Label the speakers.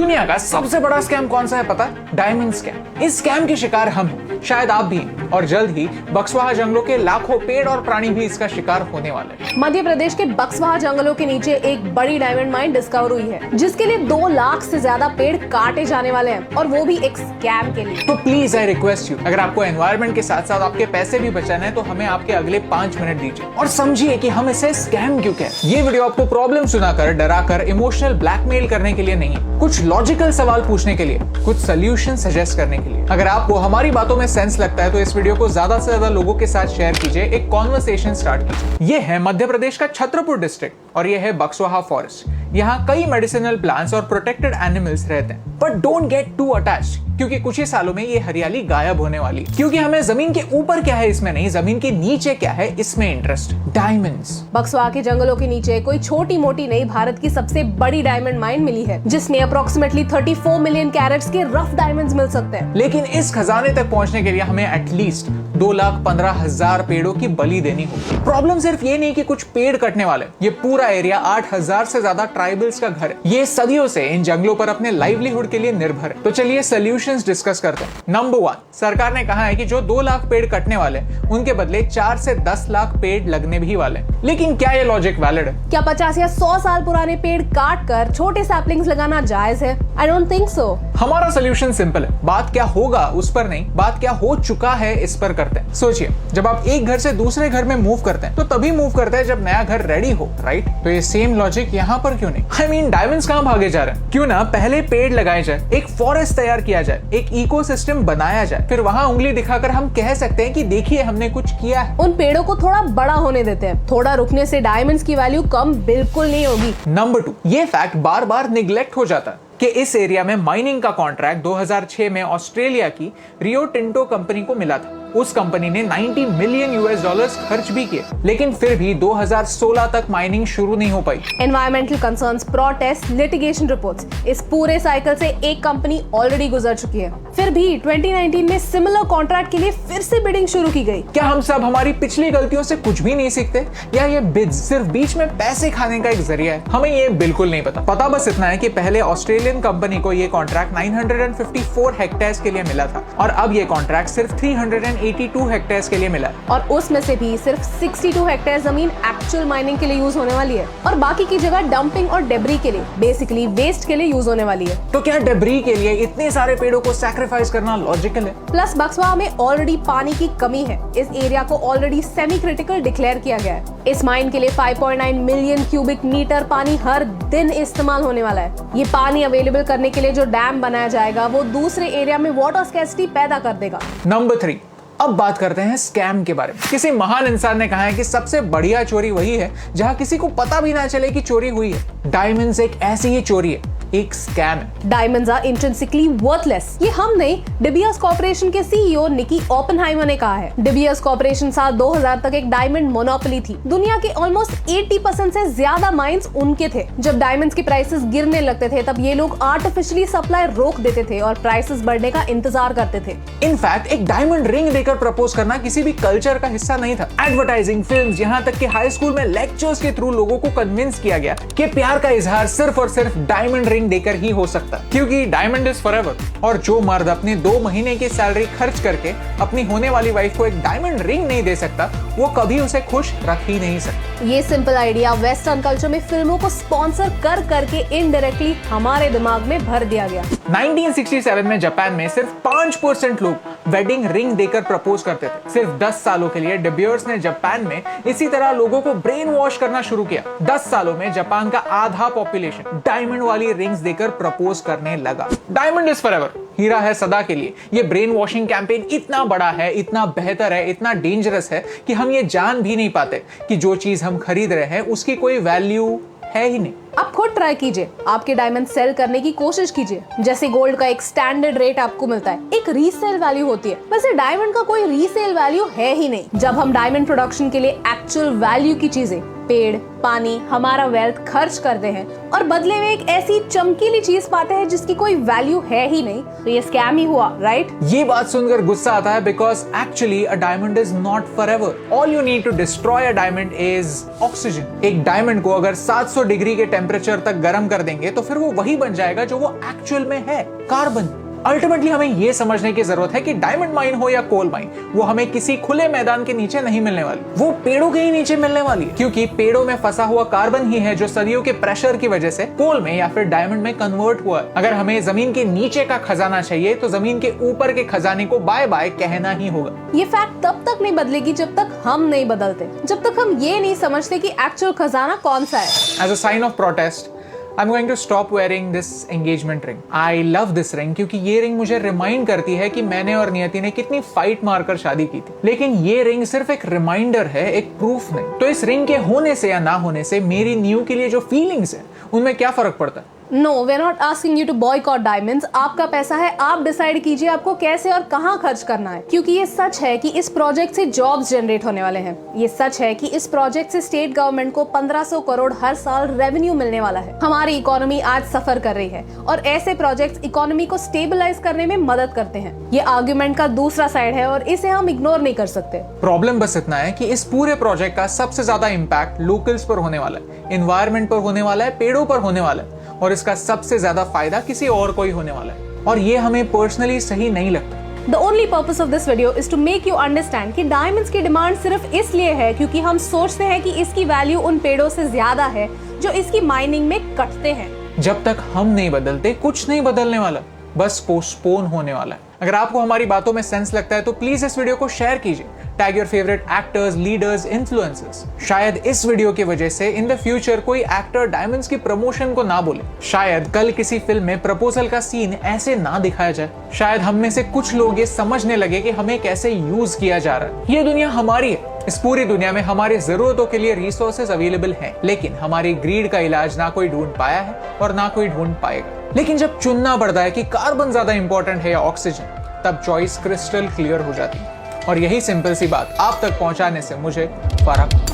Speaker 1: दुनिया का सबसे बड़ा स्कैम कौन सा है पता? Diamond scam. इस स्कैम के शिकार हम हैं, शायद आप भी हैं, और जल्द ही बक्सवाहा जंगलों के लाखों पेड़ और प्राणी भी इसका शिकार होने वाले हैं।
Speaker 2: मध्य प्रदेश के बक्सवाहा जंगलों के नीचे एक बड़ी डायमंड माइन डिस्कवर हुई है, जिसके लिए 2 लाख से ज्यादा पेड़ काटे जाने वाले हैं, और वो भी एक स्कैम के लिए।
Speaker 1: तो प्लीज आई रिक्वेस्ट यू, अगर आपको एनवायरनमेंट के साथ साथ आपके पैसे भी बचाना है तो हमें आपके अगले 5 मिनट दीजिए और समझिए कि हम इसे स्कैम क्यों कहते हैं। ये वीडियो आपको प्रॉब्लम सुनाकर, डराकर, इमोशनल ब्लैकमेल करने के लिए नहीं, कुछ लॉजिकल सवाल पूछने के लिए, कुछ सोल्यूशन सजेस्ट करने के लिए। अगर आपको हमारी बातों में सेंस लगता है तो इस वीडियो को ज्यादा से ज्यादा लोगों के साथ शेयर कीजिए, एक कॉन्वर्सेशन स्टार्ट कीजिए। ये है मध्य प्रदेश का छतरपुर डिस्ट्रिक्ट और ये है बक्सवाहा फॉरेस्ट। यहाँ कई मेडिसिनल प्लांट्स और प्रोटेक्टेड एनिमल्स रहते हैं, but don't get to attached, क्योंकि कुछ ही सालों में ये हरियाली गायब होने वाली। क्योंकि हमें जमीन के ऊपर क्या है इसमें नहीं, जमीन के नीचे क्या है इसमें इंटरेस्ट। डायमंड्स।
Speaker 2: बक्सवाहा के जंगलों के नीचे कोई छोटी मोटी नहीं, भारत की सबसे बड़ी डायमंड माइन मिली है, जिसमें अप्रोक्सीमेटली 34 मिलियन कैरेट्स के रफ डायमंड्स मिल सकते हैं।
Speaker 1: लेकिन इस खजाने तक पहुंचने के लिए हमें एटलीस्ट 2,15,000 पेड़ों की बलि देनी होगी। प्रॉब्लम सिर्फ ये नहीं कि कुछ पेड़ कटने वाले, ये पूरा एरिया 8,000 से ज्यादा ट्राइबल्स का घर है। ये सदियों से इन जंगलों पर अपने लाइवलीहुड के लिए निर्भर है। तो चलिए सॉल्यूशंस डिस्कस करते हैं। नंबर 1, सरकार ने कहा है कि जो 2 लाख पेड़ कटने वाले उनके बदले 4 से 10 लाख पेड़ लगने भी वाले। लेकिन क्या ये लॉजिक वैलिड है?
Speaker 2: क्या 50 या 100 साल पुराने पेड़ काट कर छोटे सैपलिंग्स लगाना जायज है? I don't think so.
Speaker 1: हमारा सोल्यूशन सिंपल है, बात क्या होगा उस पर नहीं, बात क्या हो चुका है इस पर करते हैं। सोचिए, जब आप एक घर से दूसरे घर में मूव करते हैं तो तभी मूव करते हैं जब नया घर रेडी हो, राइट? तो ये सेम लॉजिक यहाँ पर क्यों नहीं? आई मीन डायमंड्स कहाँ भागे जा रहे हैं? क्यों ना पहले पेड़ लगाए जाए, एक फॉरेस्ट तैयार किया जाए, एक इकोसिस्टम बनाया जाए, फिर वहाँ उंगली दिखाकर हम कह सकते हैं कि देखिए हमने कुछ किया है।
Speaker 2: उन पेड़ों को थोड़ा बड़ा होने देते हैं, थोड़ा रुकने से डायमंड्स की वैल्यू कम बिल्कुल नहीं होगी।
Speaker 1: नंबर 2, ये फैक्ट बार बार निग्लेक्ट हो जाता है कि इस एरिया में माइनिंग का कॉन्ट्रैक्ट 2006 में ऑस्ट्रेलिया की रियो टिंटो कंपनी को मिला था। उस कंपनी ने $90 मिलियन खर्च भी किए, लेकिन फिर भी 2016 तक माइनिंग शुरू नहीं हो पाई।
Speaker 2: Environmental concerns, protest, litigation reports, इस पूरे साइकिल से एक कंपनी ऑलरेडी गुजर चुकी है। फिर भी 2019 में सिमिलर कॉन्ट्रैक्ट के लिए फिर से बिडिंग शुरू की गई।
Speaker 1: क्या हम सब हमारी पिछली गलतियों से कुछ भी नहीं सीखते, या ये बिड्स सिर्फ बीच में पैसे खाने का एक जरिया है? हमें ये बिल्कुल नहीं पता। पता बस इतना है कि पहले ऑस्ट्रेलियन कंपनी को ये कॉन्ट्रैक्ट 954 हेक्टेयर्स के लिए मिला था, और अब ये कॉन्ट्रैक्ट सिर्फ 382 हेक्टेयर्स के लिए मिला है।
Speaker 2: और उसमें से भी सिर्फ 62 हेक्टेयर जमीन एक्चुअल माइनिंग के लिए यूज होने वाली है, और बाकी की जगह डंपिंग और डेब्री के लिए, बेसिकली वेस्ट के लिए यूज होने वाली है।
Speaker 1: तो क्या डेब्री के लिए इतने सारे पेड़ों को सैक्रिफाइस करना लॉजिकल है?
Speaker 2: प्लस बक्सवाहा में ऑलरेडी पानी की कमी है, इस एरिया को ऑलरेडी सेमी क्रिटिकल डिक्लेयर किया गया है। इस माइन के लिए 5.9 मिलियन क्यूबिक मीटर पानी हर दिन इस्तेमाल होने वाला है। ये पानी अवेलेबल करने के लिए जो डैम बनाया जाएगा वो दूसरे एरिया में वाटर स्कैर्सिटी पैदा कर देगा।
Speaker 1: नंबर 3, अब बात करते हैं स्कैम के बारे में। किसी महान इंसान ने कहा है कि सबसे बढ़िया चोरी वही है जहां किसी को पता भी ना चले कि चोरी हुई है। डायमंड्स एक ऐसी ही चोरी है, एक स्कैम है।
Speaker 2: Diamonds are intrinsically worthless. ये हम नहीं, डिबियस कॉर्पोरेशन के सीईओ निकी ओपेनहाइमर ने कहा है। डिबियस कॉर्पोरेशन साल 2000 तक एक डायमंड मोनोपोली थी। दुनिया के ऑलमोस्ट 80% से ज्यादा माइंस उनके थे। जब डायमंड्स के प्राइसेस गिरने लगते थे तब ये लोग आर्टिफिशियली सप्लाई रोक देते थे और प्राइसेस बढ़ने का इंतजार करते थे।
Speaker 1: इनफैक्ट एक डायमंड रिंग देकर प्रपोज करना किसी भी कल्चर का हिस्सा नहीं था। एडवर्टाइजिंग, फिल्म्स, यहाँ तक कि हाई स्कूल में लेक्चर्स के थ्रू लोगों को कन्विंस किया गया कि प्यार का इजहार सिर्फ और सिर्फ डायमंड रिंग देकर ही हो सकता है, क्योंकि डायमंड इज फॉरएवर। और जो मर्द अपने 2 महीने की सैलरी खर्च करके अपनी होने वाली वाइफ को एक डायमंड रिंग नहीं दे सकता, वो कभी उसे खुश रख ही नहीं सकता।
Speaker 2: ये सिंपल आइडिया वेस्टर्न कल्चर में फिल्मों को स्पॉन्सर कर करके इनडायरेक्टली हमारे दिमाग में भर दिया गया।
Speaker 1: 1967 में जापान में सिर्फ 5% लोग वेडिंग रिंग देकर प्रपोज करते थे। सिर्फ 10 सालों के लिए डिबियर्स ने जापान में इसी तरह लोगों को ब्रेन वॉश करना शुरू किया। 10 सालों में जापान का आधा पॉपुलेशन डायमंड वाली रिंग्स देकर प्रपोज करने लगा। डायमंड इज फॉरएवर, हीरा है सदा के लिए। ये ब्रेन वॉशिंग कैंपेन इतना बड़ा है, इतना बेहतर है, इतना डेंजरस है कि हम ये जान भी नहीं पाते कि जो चीज हम खरीद रहे हैं उसकी कोई वैल्यू है ही नहीं।
Speaker 2: आप खुद ट्राई कीजिए, आपके डायमंड सेल करने की कोशिश कीजिए। जैसे गोल्ड का एक स्टैंडर्ड रेट आपको मिलता है, एक रीसेल वैल्यू होती है, वैसे डायमंड का कोई रीसेल वैल्यू है ही नहीं। जब हम डायमंड प्रोडक्शन के लिए एक्चुअल वैल्यू की चीजें, पेड़, पानी, हमारा वेल्थ खर्च करते हैं और बदले में एक ऐसी चमकीली चीज पाते हैं जिसकी कोई वैल्यू है ही नहीं, तो ये स्कैम ही हुआ, राइट?
Speaker 1: ये बात सुनकर गुस्सा आता है, because actually a diamond is not forever. All you need to destroy a diamond is oxygen. एक डायमंड को अगर 700 डिग्री के टेम्परेचर तक गर्म कर देंगे तो फिर वो वही बन जाएगा जो वो एक्चुअल में है, कार्बन। अल्टीमेटली हमें यह समझने की जरूरत है कि डायमंड माइन हो या कोल माइन, वो हमें किसी खुले मैदान के नीचे नहीं मिलने वाली, वो पेड़ों के ही नीचे मिलने वाली है, क्योंकि पेड़ों में फंसा हुआ कार्बन ही है जो सदियों के प्रेशर की वजह से कोल में या फिर डायमंड में कन्वर्ट हुआ है। अगर हमें जमीन के नीचे का खजाना चाहिए तो जमीन के ऊपर के खजाने को बाय बाय कहना ही होगा।
Speaker 2: ये फैक्ट तब तक नहीं बदलेगी जब तक हम नहीं बदलते, जब तक हम ये नहीं समझते कि एक्चुअल खजाना कौन सा है।
Speaker 1: As a sign of protest I'm going to stop wearing this engagement ring. I love this ring क्योंकि ये रिंग मुझे रिमाइंड करती है कि मैंने और नियति ने कितनी फाइट मारकर शादी की थी। लेकिन ये रिंग सिर्फ एक रिमाइंडर है, एक प्रूफ नहीं। तो इस रिंग के होने से या ना होने से मेरी न्यू के लिए जो फीलिंग्स है उनमें क्या फर्क पड़ता है?
Speaker 2: No, we are not asking you to boycott diamonds. आपका पैसा है, आप डिसाइड कीजिए आपको कैसे और कहां खर्च करना है। क्योंकि ये सच है कि इस प्रोजेक्ट से जॉब्स जनरेट होने वाले हैं। ये सच है कि इस प्रोजेक्ट से स्टेट गवर्नमेंट को 1500 करोड़ हर साल रेवेन्यू मिलने वाला है। हमारी इकोनॉमी आज सफर कर रही है और ऐसे प्रोजेक्ट्स इकोनॉमी को स्टेबलाइज करने में मदद करते हैं। ये आर्ग्यूमेंट का दूसरा साइड है और इसे हम इग्नोर नहीं कर सकते।
Speaker 1: प्रॉब्लम बस इतना है कि इस पूरे प्रोजेक्ट का सबसे ज्यादा इम्पैक्ट लोकल्स पर होने वाला है, एनवायरमेंट पर होने वाला है, पेड़ों पर होने वाला है, और इसका सबसे ज्यादा फायदा किसी और को ही होने वाला है। और ये हमें पर्सनली सही नहीं लगता।
Speaker 2: The only purpose of this video is to make you understand कि डायमंड्स की डिमांड सिर्फ इसलिए है क्योंकि हम सोचते हैं कि इसकी वैल्यू उन पेड़ों से ज्यादा है जो इसकी माइनिंग में कटते हैं।
Speaker 1: जब तक हम नहीं बदलते कुछ नहीं बदलने वाला, बस पोस्टपोन होने वाला है। अगर आपको हमारी बातों में सेंस लगता है तो प्लीज इस वीडियो को शेयर कीजिए। Tag your favourite actors, leaders, influencers. शायद इस वीडियो की वजह से इन द फ्यूचर कोई एक्टर डायमंड्स की प्रमोशन को ना बोले। शायद कल किसी फिल्म में प्रपोजल का सीन ऐसे ना दिखाया जाए। शायद हम में से कुछ लोग ये समझने लगे कि हमें कैसे यूज किया जा रहा है। ये दुनिया हमारी है। इस पूरी दुनिया में हमारी जरूरतों के लिए रिसोर्सेज अवेलेबल हैं, लेकिन हमारी ग्रीड का इलाज ना कोई ढूंढ पाया है और ना कोई ढूंढ पाएगा। लेकिन जब चुनना पड़ता है कि कार्बन ज्यादा इंपॉर्टेंट है या ऑक्सीजन, तब चॉइस क्रिस्टल क्लियर हो जाती है। और यही सिंपल सी बात आप तक पहुंचाने से मुझे फर्क